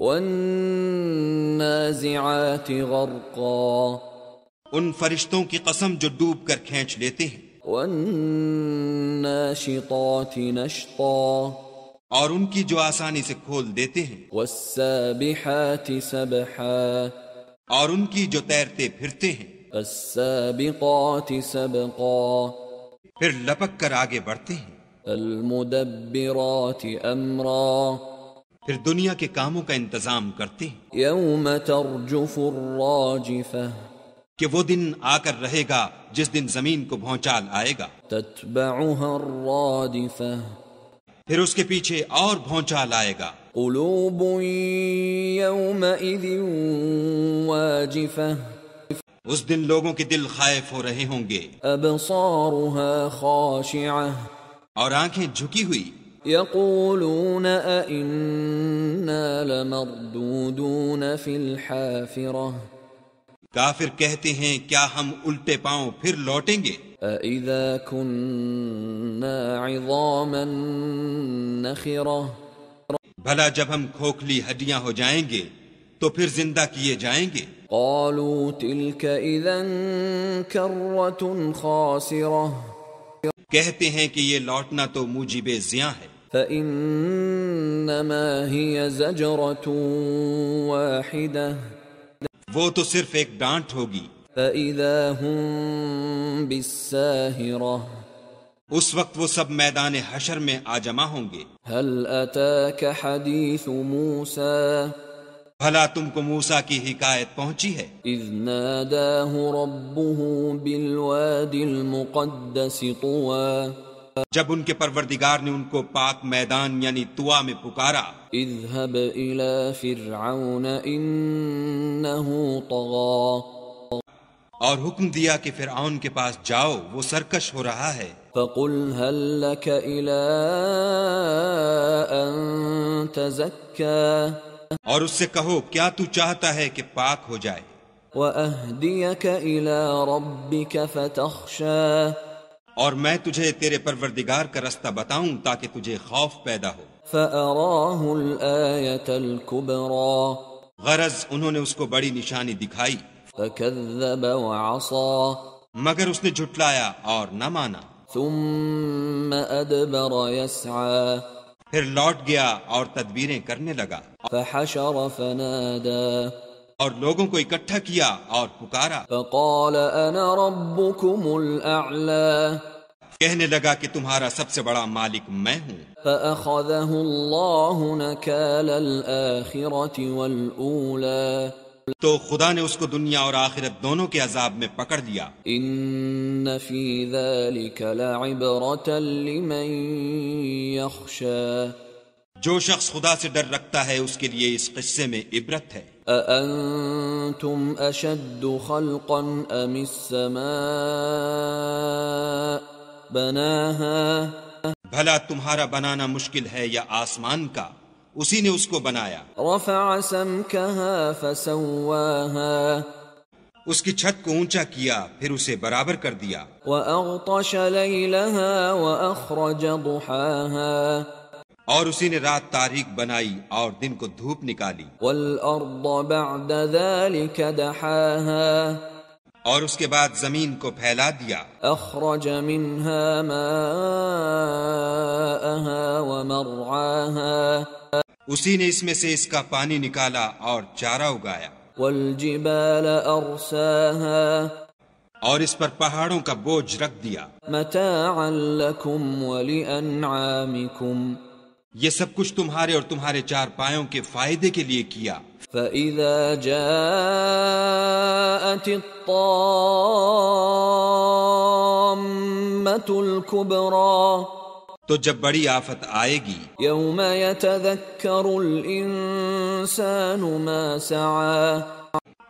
والنازعات غرقا ان فرشتوں کی قسم جو ڈوب کر کھینچ لیتے ہیں، والناشطات نشطا اور ان کی جو آسانی سے کھول دیتے ہیں، والسابحات سبحا اور ان کی جو تیرتے پھرتے ہیں، فالسابقات سبقا پھر لپک کر آگے بڑھتے ہیں، المدبرات امرا پھر دنیا کے کاموں کا انتظام کرتے ہیں، یوم ترجف الراجفہ کہ وہ دن آ کر رہے گا جس دن زمین کو بھونچال آئے گا، تتبعها الرادفہ پھر اس کے پیچھے اور بھونچال آئے گا، قلوب یومئذ واجفہ اس دن لوگوں کے دل خائف ہو رہے ہوں گے، ابصارها خاشعہ اور آنکھیں جھکی ہوئی، یقولون ائنا لمردودون فی الحافرہ کافر کہتے ہیں کیا ہم الٹے پاؤں پھر لوٹیں گے، اذا كنا عظاما نخرہ بھلا جب ہم کھوکھلی ہڈیاں ہو جائیں گے تو پھر زندہ کیے جائیں گے، قالوا تلك اذا کرۃ خاسرہ کہتے ہیں کہ یہ لوٹنا تو موجب زیاں ہے، فانما هي زجرۃ واحدہ وہ تو صرف ایک ڈانٹ ہوگی، فاذا هم بالساہرہ اس وقت وہ سب میدان حشر میں آ جمع ہوں گے۔ هل اتاك حدیث موسیٰ بھلا تم کو موسیٰ کی حکایت پہنچی ہے، اذ ناداہ ربہ بالوادی المقدس طوى جب ان کے پروردگار نے ان کو پاک میدان یعنی طوا میں پکارا، اذهب الى فرعون انه طغى اور حکم دیا کہ فرعون کے پاس جاؤ وہ سرکش ہو رہا ہے، فقل هل لك الى ان تزكى اور اس سے کہو کیا تو چاہتا ہے کہ پاک ہو جائے، واهديك الى ربك فتخشى اور میں تجھے تیرے پروردگار کا رستہ بتاؤں تاکہ تجھے خوف پیدا ہو۔ فأراه الآية الكبرى غرض انہوں نے اس کو بڑی نشانی دکھائی، فكذب وعصى مگر اس نے جھٹلایا اور نہ مانا، ثم أدبر يسعى پھر لوٹ گیا اور تدبیریں کرنے لگا، فحشر فنادى اور لوگوں کو اکٹھا کیا اور پکارا، فقال أنا ربكم الأعلى کہنے لگا کہ تمہارا سب سے بڑا مالک میں ہوں، فأخذه الله نكال الآخرة والأولى تو خدا نے اس کو دنیا اور آخرت دونوں کے عذاب میں پکڑ لیا۔ ان فی ذلك لعبرة لمن يخشى جو شخص خدا سے ڈر رکھتا ہے اس کے لیے اس قصے میں عبرت ہے۔ اانتم اشد خلقا ام السماء بناها بھلا تمہارا بنانا مشکل ہے یا آسمان کا، اسی نے اس کو بنایا، رفع سمكها فسواها اس کی چھت کو اونچا کیا پھر اسے برابر کر دیا، واغطش ليلها واخرج ضحاها اور اسی نے رات تاریک بنائی اور دن کو دھوپ نکالی، والارض بعد ذلك دحاها اور اس کے بعد زمین کو پھیلا دیا، اخرج منها ماءها ومرعاها اسی نے اس میں سے اس کا پانی نکالا اور چارہ اگایا، والجبال ارساها اور اس پر پہاڑوں کا بوجھ رکھ دیا، متاعا لكم ولانعامكم یہ سب کچھ تمہارے اور تمہارے چار پایوں کے فائدے کے لیے کیا۔ فإذا جاءت الطامة الكبرى تو جب بڑی آفت آئے گی، يوم يتذكر الإنسان ما سعى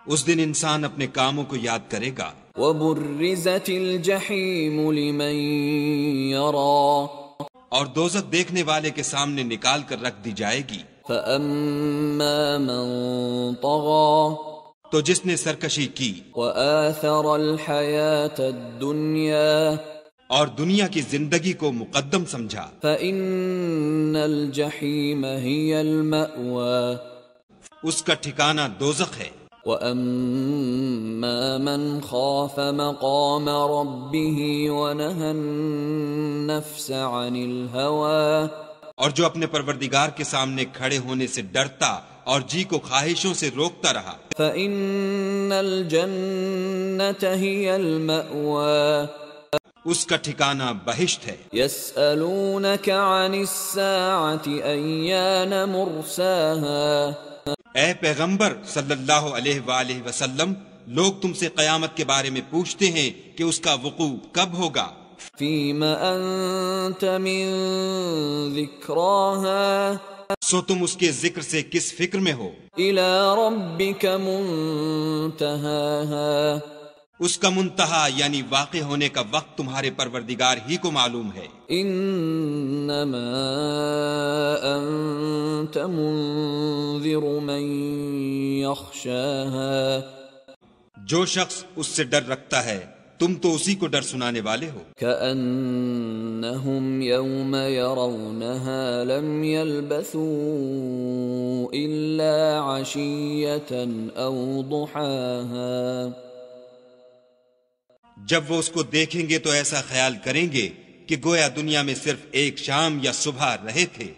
اس دن انسان اپنے کاموں کو یاد کرے گا، وبرزت الجحيم لمن يرى اور دوزخ دیکھنے والے کے سامنے نکال کر رکھ دی جائے گی، فأما من طغى تو جس نے سرکشی کی وآثر الحياة الدنيا اور دنیا کی زندگی کو مقدم سمجھا، فإن الجحيم هي المأوى اس کا ٹھکانہ دوزخ ہے۔ وَأَمَّا مَنْ خَافَ مَقَامَ رَبِّهِ وَنَهَى النَّفْسَ عَنِ الْهَوَىٰ، اور جو اپنے پروردگار کے سامنے کھڑے ہونے سے ڈرتا اور جی کو خواہشوں سے روکتا رہا، فَإِنَّ الْجَنَّةَ هِيَ الْمَأْوَىٰ، اس کا ٹھکانہ بہشت ہے۔ يَسْأَلُونَكَ عَنِ السَّاعَةِ أَيَّانَ مُرْسَاهَا، اے پیغمبر صلی اللہ علیہ وآلہ وسلم، لوگ تم سے قیامت کے بارے میں پوچھتے ہیں کہ اس کا وقوع کب ہوگا۔ فِيمَ أَنْتَ مِنْ ذِكْرَاهَا، سو تم اس کے ذکر سے کس فکر میں ہو؟ إِلَى رَبِّكَ مُنْتَهَاهَا، اس کا منتہا یعنی واقع ہونے کا وقت تمہارے پروردگار ہی کو معلوم ہے۔ إِنَّمَا أَنْتَ مُنْذِرُ مَنْ يَخْشَاهَا، جو شخص اس سے ڈر رکھتا ہے تم تو اسی کو ڈر سنانے والے ہو۔ كأنهم يوم يرونها لم يلبثوا إلا عشية أو ضحاها، جب وہ اس کو دیکھیں گے تو ایسا خیال کریں گے کہ گویا دنیا میں صرف ایک شام یا صبح رہے تھے۔